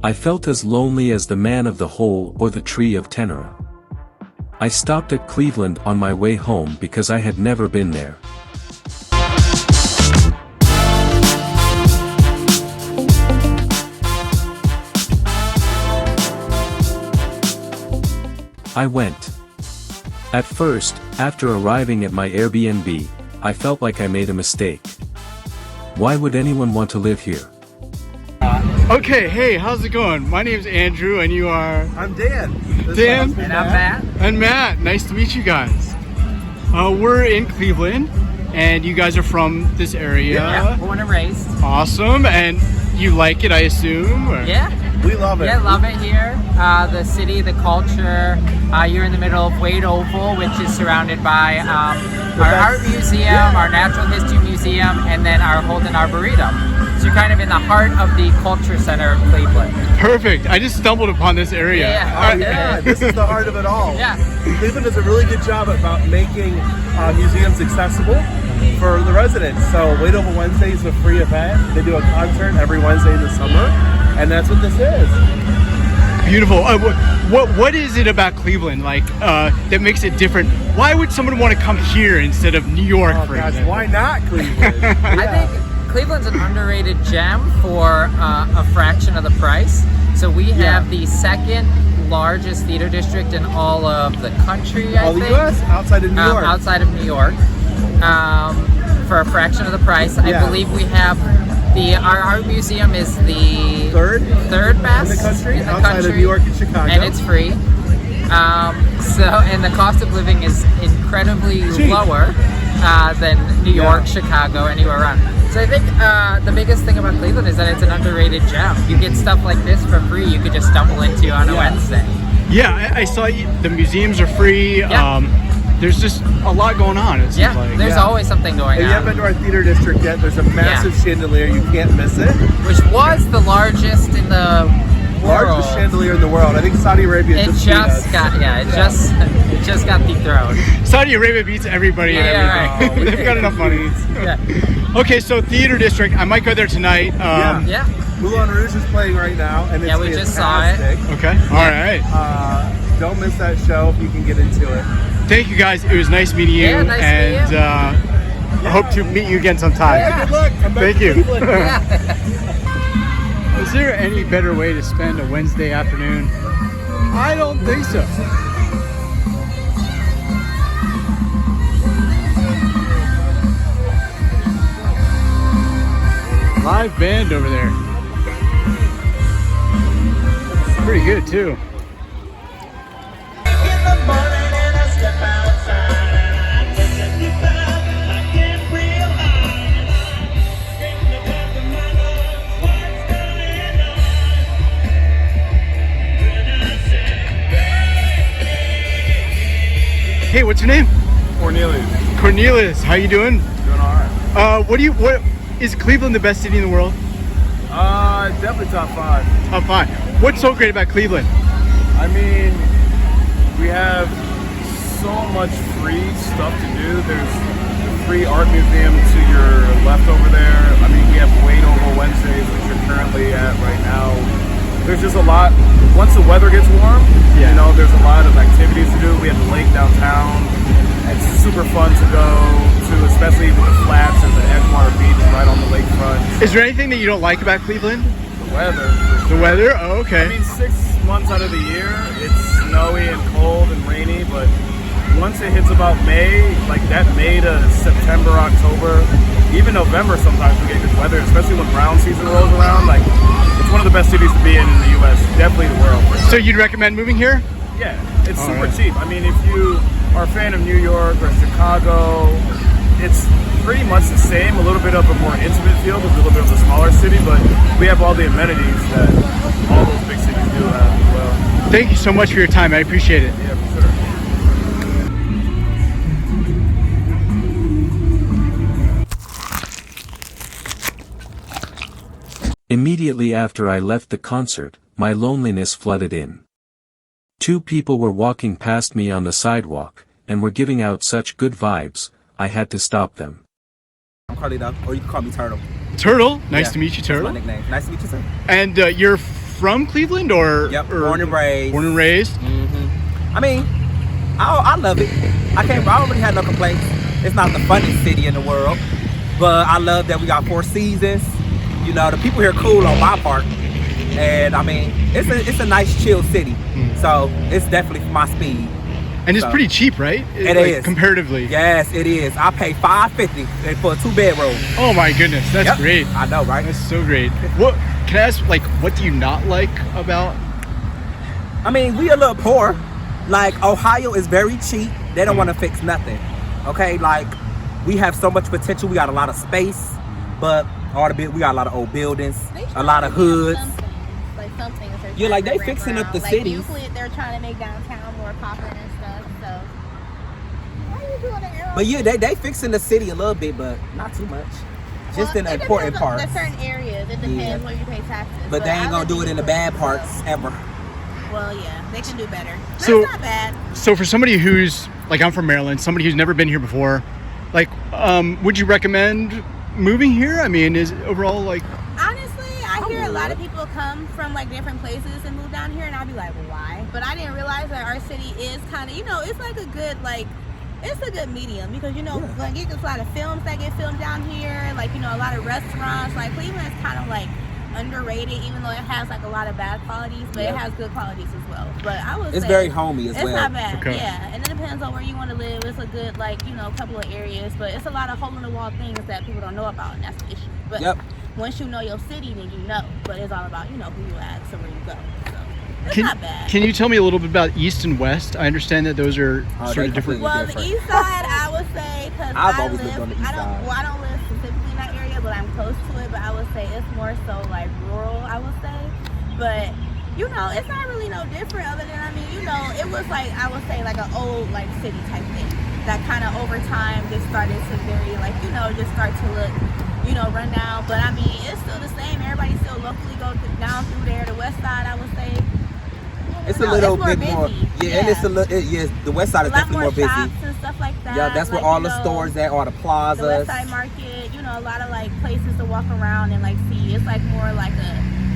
I felt as lonely as the man of the hole or the tree of Tenora. I stopped at Cleveland on my way home because I had never been there. I went. At first, after arriving at my Airbnb, I felt like I made a mistake. Why would anyone want to live here? Okay, hey, how's it going? My name's Andrew and you are? I'm Dan. Dan? And I'm Matt. And Matt, nice to meet you guys. We're in Cleveland and you guys are from this area. Yeah, born and raised. Awesome, and you like it, I assume? Or? Yeah. We love it. Yeah, love it here. The city, the culture. You're in the middle of Wade Oval, which is surrounded by our art museum, our natural history museum, and then our Holden Arboretum. So you're kind of in the heart of the culture center of Cleveland. Perfect. I just stumbled upon this area. Yeah, this is the heart of it all. Yeah. Cleveland does a really good job about making museums accessible for the residents. So Wade Oval Wednesday is a free event. They do a concert every Wednesday in the summer, and that's what this is. Beautiful. What is it about Cleveland like that makes it different? Why would someone want to come here instead of New York, for example? Why not Cleveland? I think Cleveland's an underrated gem for a fraction of the price. So we have the second largest theater district in all of the country, I think. the U.S. outside of New York. Outside of New York. For a fraction of the price. Yeah. I believe we have our art museum is the Third best in the country, in the outside country, of New York and Chicago. and it's free. And the cost of living is incredibly Cheap. lower than New York, Chicago, anywhere around. So I think the biggest thing about Cleveland is that it's an underrated gem. You get stuff like this for free. You could just stumble into on a Wednesday. Yeah, I saw the museums are free. Yeah. There's just a lot going on, it seems like. There's always something going If on. you haven't been to our theater district yet, there's a massive chandelier. You can't miss it. Which was the largest in the world. Largest chandelier in the world. I think Saudi Arabia It just just got dethroned. Saudi Arabia beats everybody and everything. Right. They've got enough money. Yeah. Okay, so theater district. I might go there tonight. Yeah. Moulin Rouge is playing right now, and it's we just saw it. fantastic. Okay. All right. Don't miss that show if you can get into it. Thank you guys. It was nice meeting you. Yeah, nice and meeting you. I hope to meet you again sometime. Yeah, good luck. Come back Thank to you. Cleveland. Is there any better way to spend a Wednesday afternoon? I don't think so. Live band over there. Pretty good too. Hey, what's your name? Cornelius. Cornelius. How you doing? Doing all right. What is Cleveland the best city in the world? Definitely top 5. Top 5. What's so great about Cleveland? I mean, we have so much free stuff to do. There's the free art museum to your left over there. I mean, we have Wade Oval Wednesdays, which you're currently at right now. There's just a lot. Once the weather gets warm, you know, there's a lot of activities to do. We have the lake downtown. It's super fun to go to, especially with the flats and the Edgewater Beach right on the lakefront. Is there anything that you don't like about Cleveland? The weather. The weather? Oh, okay. I mean, 6 months out of the year, it's snowy and cold and rainy, but once it hits about May, like that May to September, October, even November, sometimes we get good weather, especially when brown season rolls around. Like, it's one of the best cities to be in the U.S., definitely the world. So you'd recommend moving here? Yeah, it's super cheap. I mean, if you are a fan of New York or Chicago, it's pretty much the same, a little bit of a more intimate feel, a little bit of a smaller city, but we have all the amenities that all those big cities do have as well. Thank you so much for your time. I appreciate it. Yeah, for sure. Immediately after I left the concert, my loneliness flooded in. 2 people were walking past me on the sidewalk, and were giving out such good vibes, I had to stop them. I'm Carly Duck, or you can call me Turtle. Turtle, nice Yeah, to meet you, that's Turtle. my nickname. Nice to meet you, sir. And you're from Cleveland or? Yep, or born and raised. Born and raised. I mean, I love it. I don't really have no complaints. It's not the funniest city in the world, but I love that we got 4 seasons. You know, the people here cool on my part, and I mean, it's a nice chill city. So it's definitely for my speed. And it's pretty cheap, right? It like, is comparatively. Yes, it is. I pay $5.50 for a 2-bedroom. Oh my goodness, that's great. I know, right? That's so great. What can I ask? Like, what do you not like about? I mean, we a little poor. Like, Ohio is very cheap. They don't want to fix nothing. Okay, like we have so much potential. We got a lot of space, but we got a lot of old buildings, a lot of hoods. Something Yeah, like they fixing up the cities. Usually they're trying to make downtown more popular and stuff. So why are you doing an arrow? But yeah, they fixing the city a little bit, but not too much. Just in the important parts. The certain areas, it depends where you pay taxes. But they ain't gonna do it in the bad parts ever. Well, yeah, they can do better. But So it's not bad. So for somebody who's like, I'm from Maryland, somebody who's never been here before, like, would you recommend moving here? I mean, is overall like? Honestly, I hear a lot of people come from like different places and move down here, and I'd be like, well, why? But I didn't realize that our city is kind of, it's like a good it's a good medium because like you get a lot of films that get filmed down here, like a lot of restaurants. Like Cleveland is kind of like underrated, even though it has like a lot of bad qualities, but it has good qualities as well. But I would say it's very homey as well. It's not bad, Okay. yeah. And it depends on where you want to live. It's a good couple of areas, but it's a lot of hole in the wall things that people don't know about, and that's the issue. But once you know your city, then you know. But it's all about who you ask and where you go. So it's not bad. Can you tell me a little bit about East and West? I understand that those are sort of different. Well, the East Side, I would say, because I've always lived on the East Side. I don't live specifically in that area, but I'm close to it. But I would say it's more so like rural, I would say. But it's not really no different other than it was like, I would say, like an old like city type thing that kind of over time just started to very just start to look run down. But I mean, it's still the same. Everybody still locally go down through there. The West Side, I would say, it's a little bit more. Yeah, and it's a little. The West Side is definitely more busy. Shops and stuff like that. Yeah, that's where all the stores at, all the plazas. The West Side Market, a lot of like places to walk around and like see. It's like more like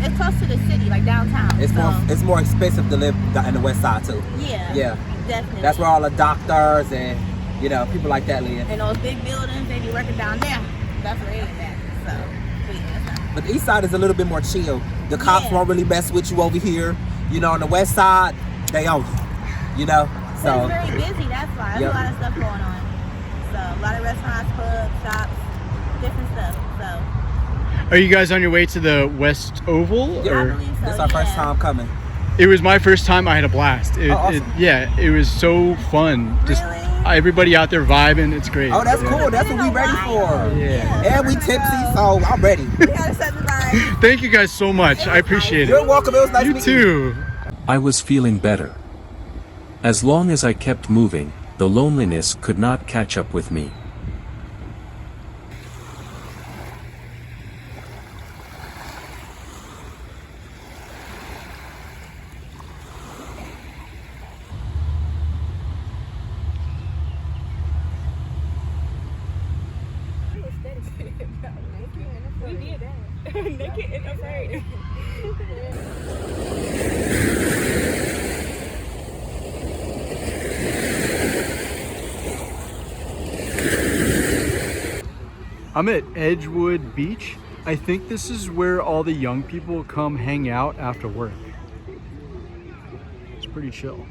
it's close to the city, like downtown. It's more expensive to live in the West Side too. Yeah, definitely. That's where all the doctors and people like that live. And those big buildings, they be working down there. That's where they live at. But the East Side is a little bit more chill. The cops won't really mess with you over here. On the West Side, they own you. So it's very busy. That's why there's a lot of stuff going on. So a lot of restaurants, clubs, shops, different stuff. So. Are you guys on your way to the West Oval? Yeah, I believe so. This is our first time coming. It was my first time. I had a blast. Awesome. It was so fun. Just everybody out there vibing. It's great. Oh, that's cool. That's what we ready for. Yeah. And we tipsy, so I'm ready. We gotta set the vibe. Thank you guys so much. I appreciate You're it. welcome. It was nice You meeting you. too. I was feeling better. As long as I kept moving, the loneliness could not catch up with me. Naked and afraid. I'm at Edgewood Beach. I think this is where all the young people come hang out after work. It's pretty chill.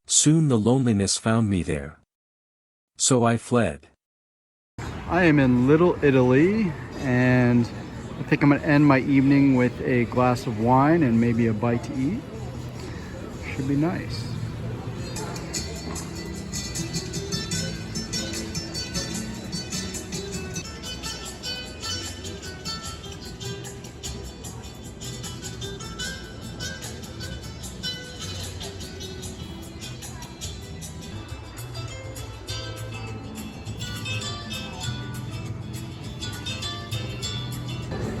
Soon the loneliness found me there. So I fled. I am in Little Italy, and I think I'm gonna end my evening with a glass of wine and maybe a bite to eat. Should be nice.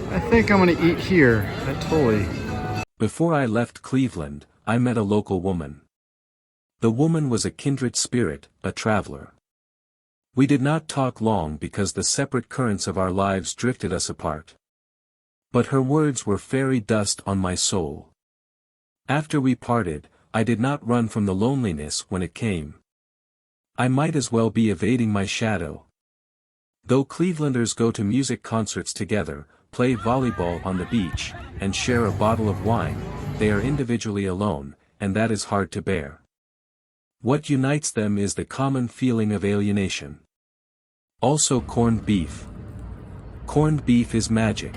I think I'm gonna eat here at Tully. Before I left Cleveland, I met a local woman. The woman was a kindred spirit, a traveler. We did not talk long because the separate currents of our lives drifted us apart. But her words were fairy dust on my soul. After we parted, I did not run from the loneliness when it came. I might as well be evading my shadow. Though Clevelanders go to music concerts together, play volleyball on the beach, and share a bottle of wine, they are individually alone, and that is hard to bear. What unites them is the common feeling of alienation. Also corned beef. Corned beef is magic.